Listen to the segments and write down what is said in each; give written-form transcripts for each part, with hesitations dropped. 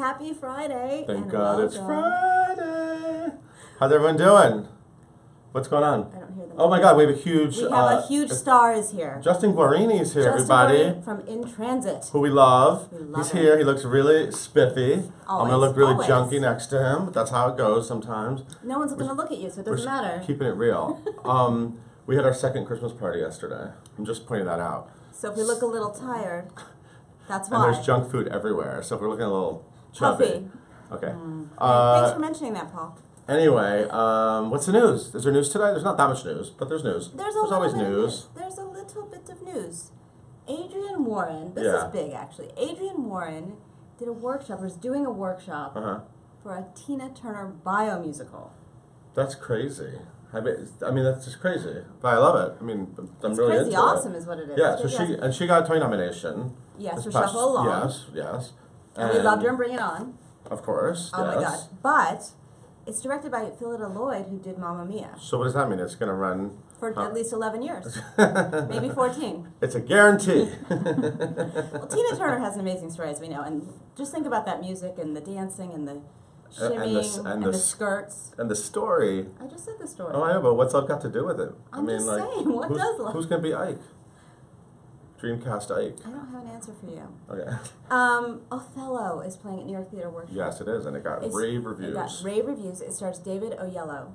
Happy Friday. Thank God it's Friday. How's everyone doing? What's going on? I don't hear them. Oh my God, we have a huge... We have a huge star is here. Justin Guarini is here, everybody. Guarini from In Transit. Who we love. He's him. here. He looks really spiffy. Always. I'm going to look really Always. junky next to him. But that's how it goes sometimes. No one's going to look at you, so it doesn't matter. Keeping it real. We had our second Christmas party yesterday. I'm just pointing that out. So if we look a little tired, that's why. And there's junk food everywhere. So if we're looking a little chubby. Puffy. Okay. Thanks for mentioning that, Paul. Anyway, what's the news? Is there news today? There's not that much news, but there's news. There's always news. There's a little bit of news. Adrian Warren, this is big actually. Adrian Warren did a workshop, or is doing a workshop for a Tina Turner bio musical. That's crazy. I mean, that's just crazy. But I love it. I mean, I'm it's really crazy into awesome it. Is what it is. Yeah, so she got a Tony nomination. Yes, for Shuffle Along. Yes. And we loved her and Bring It On. Of course, Oh my God. But it's directed by Phillida Lloyd, who did Mamma Mia. So what does that mean? It's going to run... For at least 11 years. Maybe 14. It's a guarantee. Well, Tina Turner has an amazing story, as we know. And just think about that music and the dancing and the shimmying and the skirts. And the story. I just said the story. Oh, I know, but what's all got to do with it? I'm just saying, what does... Who's going to be Ike? Dreamcast Ike. I don't have an answer for you. Okay. Othello is playing at New York Theater Workshop. Yes, it is, and it got rave reviews. It got rave reviews. It stars David Oyelowo.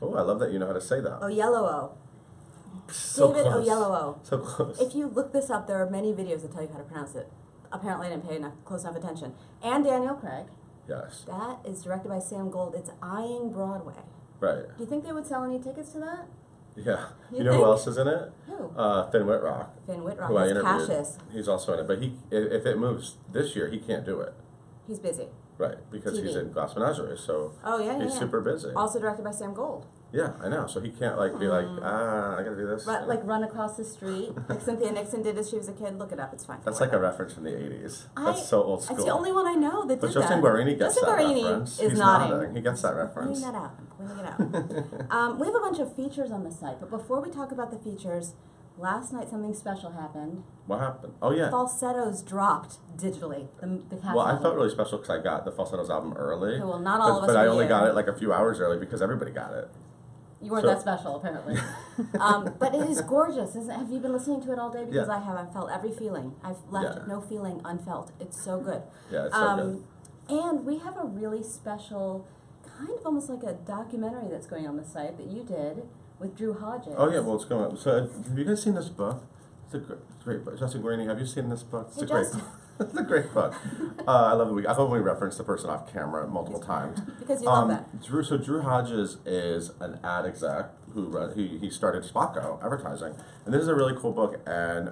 Oh, I love that you know how to say that. Oyelowo. So David close. Oyelowo. So close. If you look this up, there are many videos that tell you how to pronounce it. Apparently I didn't pay close enough attention. And Daniel Craig. Yes. That is directed by Sam Gold. It's eyeing Broadway. Right. Do you think they would sell any tickets to that? Yeah. You know who else is in it? Who? Finn Wittrock. Finn Wittrock. Who I He's interviewed. Cassius. He's also in it. But if it moves this year, he can't do it. He's busy. Right. Because TV. he's in Glass Menagerie. So he's super busy. Also directed by Sam Gold. Yeah, I know. So he can't be like, I gotta do this. Run across the street like Cynthia Nixon did as she was a kid. Look it up. It's fine. That's like a reference from the 80s. That's so old school. It's the only one I know that did that. But Justin Guarini gets that reference. Is He's nodding. He gets that reference. I'm pointing that out. We have a bunch of features on the site, but before we talk about the features, last night something special happened. What happened? Oh, yeah. Falsettos dropped digitally. The cast I album. felt really special because I got the Falsettos album early. Okay, well, not all of us. But I only got it like a few hours early because everybody got it. You weren't that special, apparently. But it is gorgeous, isn't it? Have you been listening to it all day? Because I have. I've felt every feeling. I've left no feeling unfelt. It's so good. Yeah, it's so good. And we have a really special, kind of almost like a documentary that's going on the site that you did with Drew Hodges. Oh, yeah, well, it's going on. So have you guys seen this book? It's a great book. Justin Guarini, have you seen this book? It's a great book. It's a great book. I love it. I love when we reference the person off camera multiple times. Because you love that. Drew Hodges is an ad exec who he started Spocko advertising, and this is a really cool book. And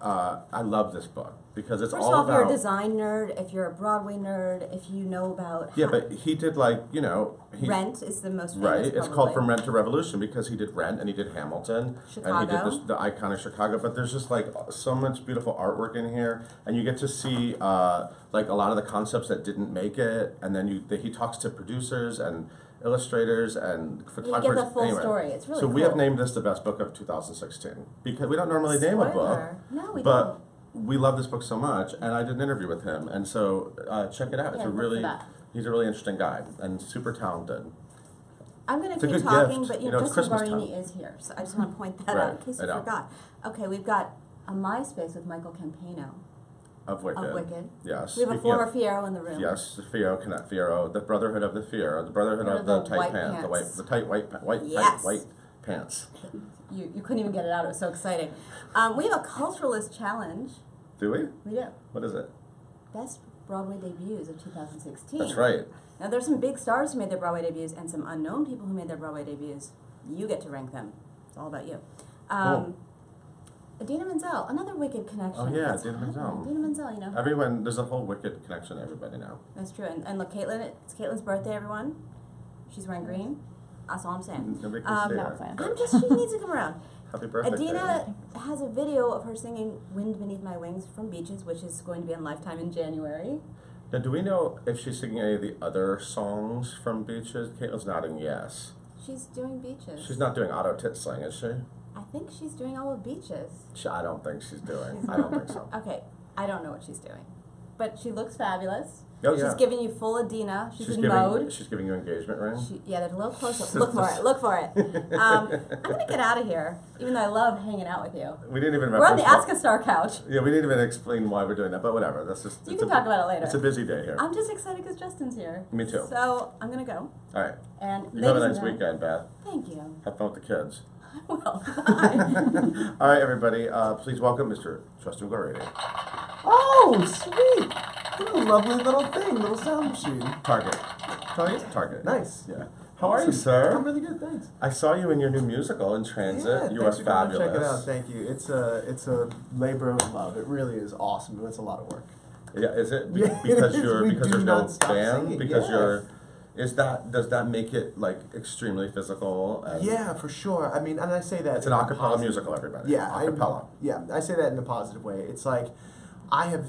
I love this book because it's all about. First off, you're a design nerd. If you're a Broadway nerd, if you know about. Yeah, but he did Rent is the most famous. Right, it's called From Rent to Revolution because he did Rent and he did Hamilton. Chicago. And he did the iconic Chicago. But there's just so much beautiful artwork in here, and you get to see a lot of the concepts that didn't make it, and then he talks to producers and illustrators and photographers. You get the full story. It's really so cool. we have named this the best book of 2016 because we don't normally name a book. No, we don't. We love this book so much, and I did an interview with him, and so check it out. He's a really interesting guy and super talented. I'm going to keep talking, gift. but Justin Guarini is here, so I just want to point that out in case you forgot. Okay, we've got a MySpace with Michael Campano. Of Wicked. Yes. We have a former Fiero in the room. Yes, the Fiero, the Brotherhood of the Fiero, the Brotherhood of the tight pants, the tight white pants. You couldn't even get it out. It was so exciting. We have a culturalist challenge. Do we? We do. What is it? Best Broadway debuts of 2016. That's right. Now there's some big stars who made their Broadway debuts and some unknown people who made their Broadway debuts. You get to rank them. It's all about you. Cool. Idina Menzel, another Wicked connection. Oh yeah, Idina Menzel. Idina Menzel, you know. Everyone, there's a whole Wicked connection. Everybody now. That's true. And look, Caitlin, it's Caitlin's birthday. Everyone, she's wearing green. That's all I'm saying. Nobody can see her. She needs to come around. Happy birthday, Idina has a video of her singing "Wind Beneath My Wings" from Beaches, which is going to be on Lifetime in January. Now, do we know if she's singing any of the other songs from Beaches? Caitlin's nodding yes. She's doing Beaches. She's not doing Auto Tit Sling, is she? I think she's doing all of Beaches. I don't think she's doing. I don't think so. Okay, I don't know what she's doing. But she looks fabulous. Oh, She's giving you full Adina. She's in mode. She's giving you engagement ring? Yeah, there's a little close-up. Look for it. Look for it. I'm going to get out of here, even though I love hanging out with you. We didn't even We're on the Ask a Star couch. Yeah, we didn't even explain why we're doing that, but whatever. That's just. You can talk about it later. It's a busy day here. I'm just excited because Justin's here. Me too. So I'm going to go. All right. And you have a nice weekend, Beth. Thank you. Have fun with the kids. Well, bye. All right, everybody. Please welcome Mr. Justin Guarini. Oh, sweet. What a lovely little thing, little sound machine. Target. Target. Nice. Yeah. How are you, sir? I'm really good, thanks. I saw you in your new musical, In Transit. Yeah, you are fabulous. Check it out. Thank you. It's a labor of love. It really is awesome, but it's a lot of work. Yeah, is it? Yeah, because it is. because there's no band? Singing. Because yeah. does that make it like extremely physical? Yeah, for sure. I mean, and I say that it's an a cappella musical, everybody. Yeah, a cappella. I say that in a positive way. It's like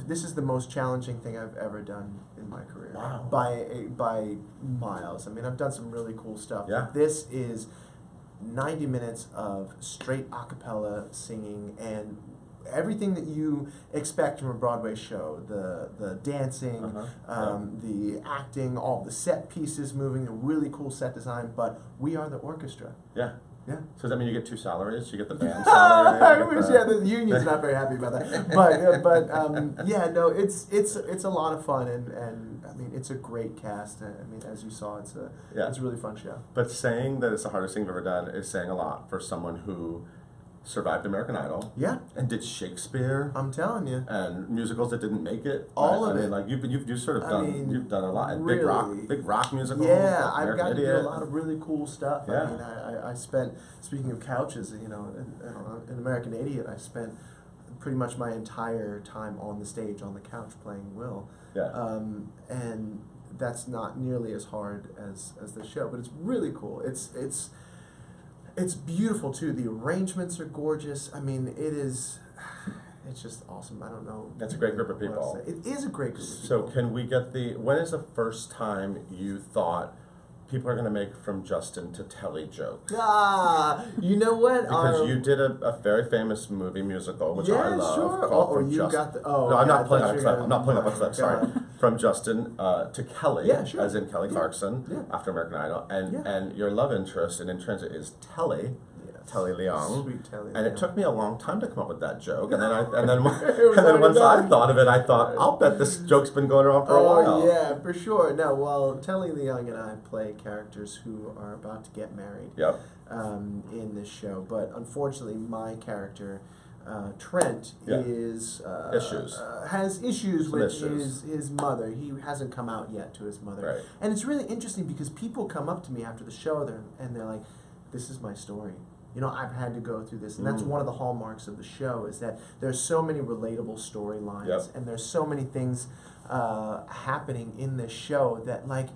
this is the most challenging thing I've ever done in my career. Wow. By miles. I mean, I've done some really cool stuff. Yeah. But this is 90 minutes of straight a cappella singing and everything that you expect from a Broadway show, the dancing, the acting, all the set pieces moving, a really cool set design, but we are the orchestra. Yeah. Yeah. So does that mean you get 2 salaries? You get the band salary? The union's not very happy about that. But yeah, no, it's a lot of fun, and I mean, it's a great cast. I mean, as you saw, it's a really fun show. But saying that it's the hardest thing you've ever done is saying a lot for someone who survived American Idol. Yeah. And did Shakespeare. I'm telling you. And musicals that didn't make it. All of it. it. Like you've sort of done you've done a lot. And really, big rock musicals. Yeah, like I've got to do Idiot. a lot of really cool stuff. Yeah. I mean, I spent, speaking of couches, you know, in American Idiot, I spent pretty much my entire time on the stage on the couch playing Will. Yeah. And that's not nearly as hard as the show, but it's really cool. It's beautiful too. The arrangements are gorgeous. I mean, it's just awesome. I don't know. That's a great group of people. It is a great group of people. So can we get when is the first time you thought people are going to make From Justin to Telly jokes? You know what? Because you did a very famous movie musical, which I love, sure. called From you Justin. got the. Oh, no, I'm yeah, not playing up a clip. I'm not playing up a God. clip. Sorry. From Justin to Kelly, sure. as in Kelly Clarkson, after American Idol, and your love interest in Transit is Telly. Telly Leong. Sweet Telly And Leong. it took me a long time to come up with that joke, and then once I thought of it, I thought, I'll bet this joke's been going around for a while. Oh yeah, for sure. No, well, Telly Leong and I play characters who are about to get married. Yep. In this show, but unfortunately, my character. Trent has issues with his mother. He hasn't come out yet to his mother, right. And it's really interesting because people come up to me after the show and they're like, "This is my story. You know, I've had to go through this," and that's one of the hallmarks of the show is that there's so many relatable storylines and there's so many things happening in this show that like.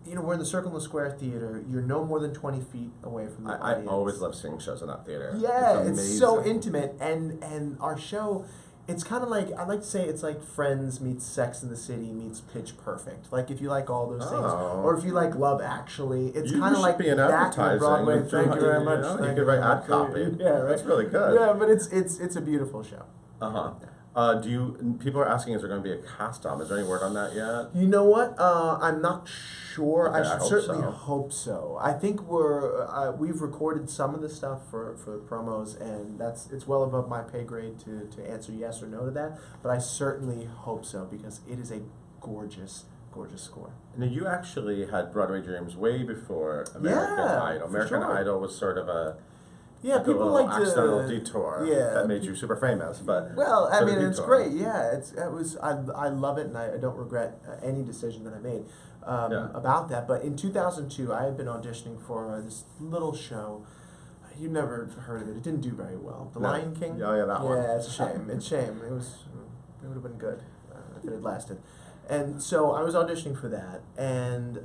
You know, we're in the Circle in the Square Theater. You're no more than 20 feet away from the audience. I always love seeing shows in that theater. Yeah, it's so intimate. And our show, it's kind of like, I like to say it's like Friends meets Sex and the City meets Pitch Perfect. Like if you like all those things. Or if you like Love Actually. It's kind of like be an that in Broadway. Thank you very much. You could write ad copy. Yeah, right. That's really good. Yeah, but it's a beautiful show. People are asking, is there going to be a cast on? Is there any word on that yet? You know what? I'm not sure. Okay, I certainly hope so. I think we've recorded some of the stuff for promos, and it's well above my pay grade to answer yes or no to that. But I certainly hope so because it is a gorgeous score. Now, you actually had Broadway dreams way before American Idol. American Idol was sort of a people like to accidental detour that made you super famous. But I mean, it's great. Yeah, I love it, and I don't regret any decision that I made about that. But in 2002, I had been auditioning for this little show. You never heard of it. It didn't do very well. The Lion King. Oh yeah, that one. Yeah, it's a shame. It's a shame. It would have been good if it had lasted. And so I was auditioning for that, and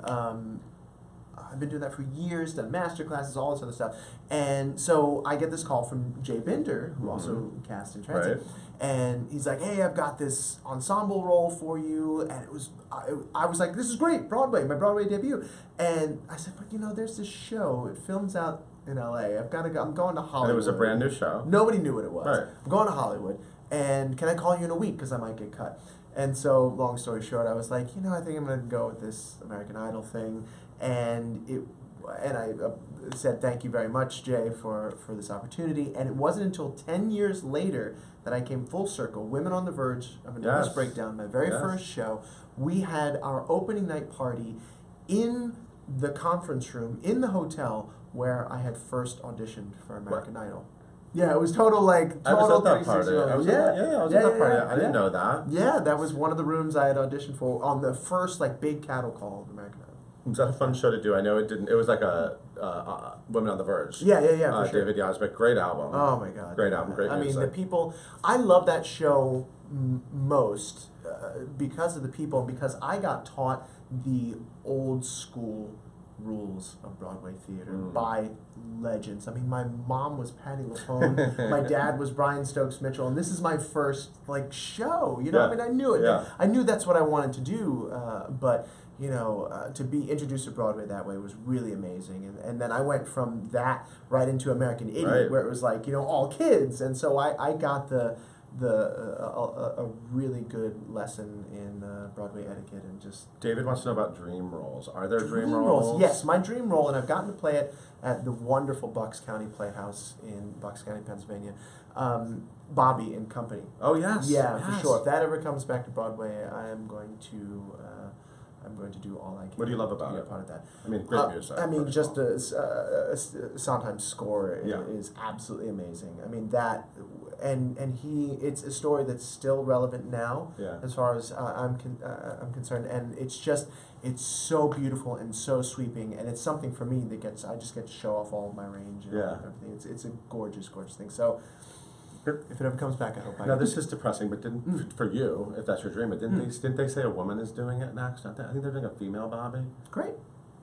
I've been doing that for years, done master classes, all this other stuff. And so I get this call from Jay Binder, who also cast in Transit. Right. And he's like, "Hey, I've got this ensemble role for you." And I was like, "This is great, Broadway, my Broadway debut." And I said, "But you know, there's this show. It films out in LA. I've got to go. I'm going to Hollywood." And it was a brand new show. Nobody knew what it was. Right. I'm going to Hollywood. And can I call you in a week because I might get cut? And so, long story short, I was like, I think I'm going to go with this American Idol thing. And I said, thank you very much, Jay, for this opportunity. And it wasn't until 10 years later that I came full circle. Women on the Verge of a Nervous Breakdown, my very first show. We had our opening night party in the conference room in the hotel where I had first auditioned for American Idol. Yeah, it was total I was at that party. I was at that party. I didn't know that. Yeah, that was one of the rooms I had auditioned for on the first big cattle call of American Idol. Was that a fun show to do? I know it didn't. It was like a Women on the Verge. Yeah, for sure. David Yazbek, great album. Oh my God, great album, great music. I mean, the people. I love that show most because of the people, and because I got taught the old school rules of Broadway theater by legends. I mean, my mom was Patti LuPone, my dad was Brian Stokes Mitchell, and this is my first show. I mean, I knew it. Yeah. I knew that's what I wanted to do, but to be introduced to Broadway that way was really amazing. And then I went from that right into American Idiot, where it was all kids, and so I got a really good lesson in Broadway etiquette and just. David wants to know about dream roles. Are there dream roles? Yes, my dream role, and I've gotten to play it at the wonderful Bucks County Playhouse in Bucks County, Pennsylvania. Bobby and Company. Oh yes. Yeah, for sure. If that ever comes back to Broadway, I am going to. I'm going to do all I can. What do you love about to be it? a part of that. I mean, great music. I mean, just the Sondheim's score is absolutely amazing. I mean that, and it's a story that's still relevant now, as far as I'm concerned, and it's so beautiful and so sweeping, and it's something for me that I just get to show off all of my range and everything. It's a gorgeous thing. So. If it ever comes back, I hope I. Now this is depressing, but for you, if that's your dream, but didn't they say a woman is doing it next? I think they're doing a female Bobby. Great.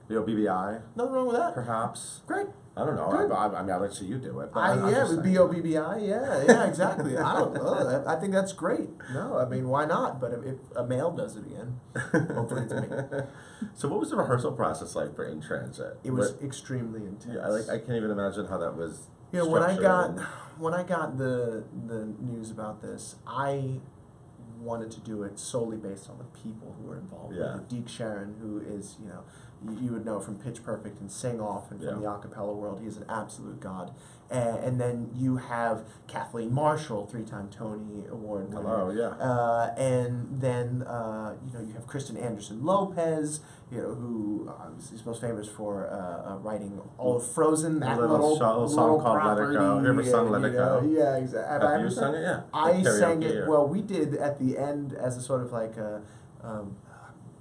BOBBI. Nothing wrong with that. Perhaps. Great. I don't know. I mean, I'd like to see you do it. But with BOBBI, yeah, exactly. I don't know. I think that's great. No, I mean, why not? But if a male does it again, hopefully it's me. So what was the rehearsal process like for In Transit? It was extremely intense. Yeah, I can't even imagine how that was. When I got the news about this, I wanted to do it solely based on the people who were involved. Yeah. Deke Sharon, who is, you would know from Pitch Perfect and Sing Off and from the a cappella world, he's an absolute god. And then you have Kathleen Marshall, 3-time Tony Award winner. Hello, yeah. And then you have Kristen Anderson Lopez, who is most famous for writing all of Frozen, that little song called Let It Go. Have you ever sung Let It Go? Yeah, exactly. Have you sung it? Yeah. I sang it. Well, we did at the end as a sort of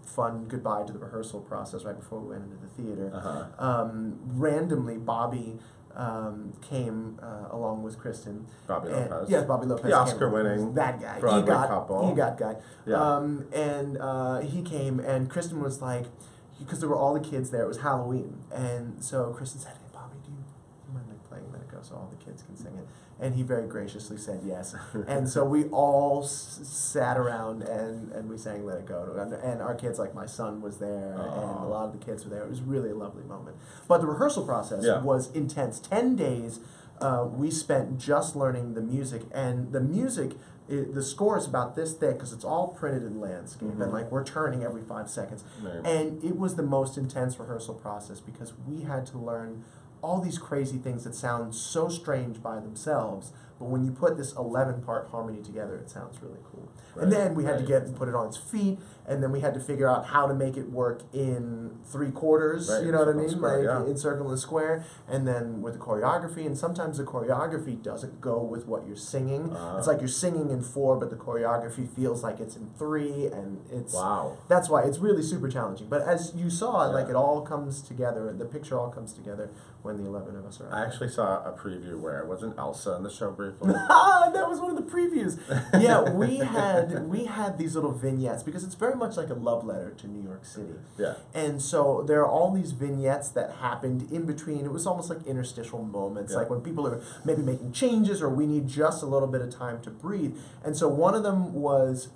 fun goodbye to the rehearsal process right before we went into the theater. Randomly, Bobby came along with Kristen. Bobby Lopez. Yes, Bobby Lopez. The Oscar-winning that guy. Broadway couple. EGOT guy. Yeah. And he came, and Kristen was like, because there were all the kids there, it was Halloween, and so Kristen said, "Hey, Bobby, do you mind playing Let It Go so all the kids can sing it?" And he very graciously said yes. And so we all sat around and we sang Let It Go. And our kids, like my son was there, and a lot of the kids were there. It was really a lovely moment. But the rehearsal process was intense. 10 days we spent just learning the music. And the music, the score is about this thick because it's all printed in landscape. And we're turning every 5 seconds. Right. And it was the most intense rehearsal process because we had to learn all these crazy things that sound so strange by themselves, but when you put this 11-part harmony together, it sounds really cool. Right, and then we had to put it on its feet, and then we had to figure out how to make it work in 3/4, you know what I mean? Square, in circle and square, and then with the choreography, and sometimes the choreography doesn't go with what you're singing. It's like you're singing in 4, but the choreography feels like it's in 3, and it's... Wow. That's why it's really super challenging. But as you saw, it all comes together, the picture all comes together when the 11 of us are out. I actually saw a preview where wasn't Elsa in the show briefly? That was one of the previews. Yeah, we had these little vignettes because it's very much like a love letter to New York City. Yeah. And so there are all these vignettes that happened in between. It was almost like interstitial moments, like when people are maybe making changes or we need just a little bit of time to breathe. And so one of them was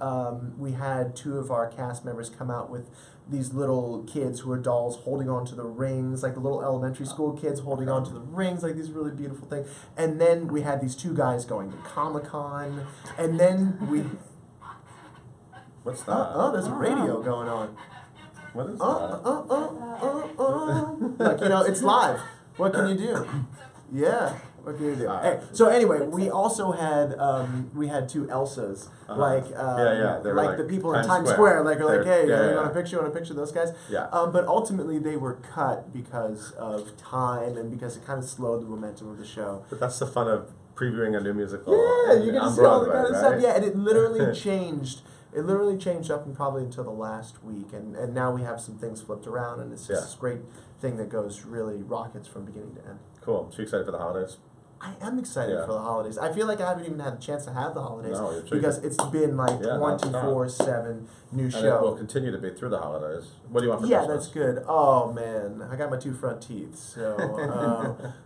we had 2 of our cast members come out with these little kids who are dolls holding on to the rings, like the little elementary school kids holding on to the rings, like these really beautiful things. And then we had these 2 guys going to Comic-Con, and then we... What's that? Oh, there's a radio going on. What is that? Like, you know, it's live. What can you do? Yeah. What can you do? Hey, so anyway, we also had we had two Elsas, like like the people in Times Square, like are like, hey, you want a picture? You want a picture of those guys? Yeah. But ultimately, they were cut because of time and because it kind of slowed the momentum of the show. But that's the fun of previewing a new musical. Yeah, you get to see all the kind of stuff. Right? Yeah, and it literally changed. It literally changed up and probably until the last week, and now we have some things flipped around, and it's just this great thing that goes really rockets from beginning to end. Cool. So you excited for the holidays? I am excited for the holidays. I feel like I haven't even had a chance to have the holidays because it's been like 24/7 new show. And it will continue to be through the holidays. What do you want for Christmas? Yeah, that's good. Oh man, I got my 2 front teeth. So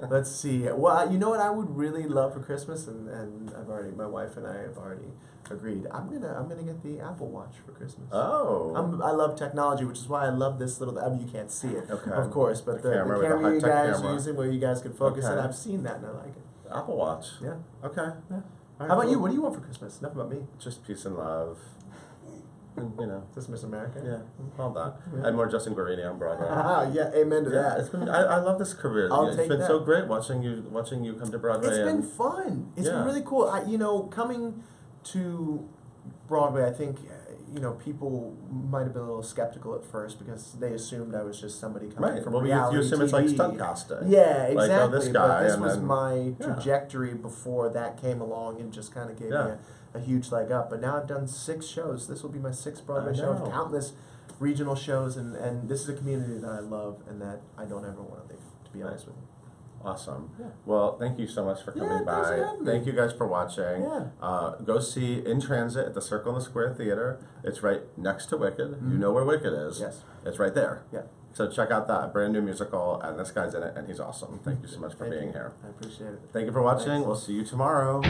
let's see. Well, you know what I would really love for Christmas, and my wife and I have already agreed. I'm gonna get the Apple Watch for Christmas. Oh. I love technology, which is why I love this little. I mean, you can't see it, of course, but the camera you guys are using where you guys can focus, and I've seen that and I like it. Apple Watch. Yeah. Okay. Yeah. How about you? What do you want for Christmas? Enough about me. Just peace and love. And, you know. Just Miss America? Yeah. All that. And more Justin Guarini on Broadway. Yeah, amen to that. It's been, I love this career. It's been so great watching you come to Broadway. It's been fun. It's been really cool. Coming to Broadway, I think, people might have been a little skeptical at first because they assumed I was just somebody coming from reality you assume TV. it's like stunt casting. Yeah, exactly. Like, oh, this guy, but this and was then, my trajectory before that came along and just kind of gave me a huge leg up. But now I've done 6 shows. This will be my 6th Broadway show. Countless regional shows, and this is a community that I love and that I don't ever want to leave, to be honest with you. Awesome. Yeah. Well, thank you so much for coming by. Thank you guys for watching. Yeah. Go see In Transit at the Circle in the Square Theater. It's right next to Wicked. You know where Wicked is. Yes. It's right there. Yeah. So check out that brand new musical, and this guy's in it, and he's awesome. Thank you so much for being here. I appreciate it. Thank you for watching. We'll see you tomorrow.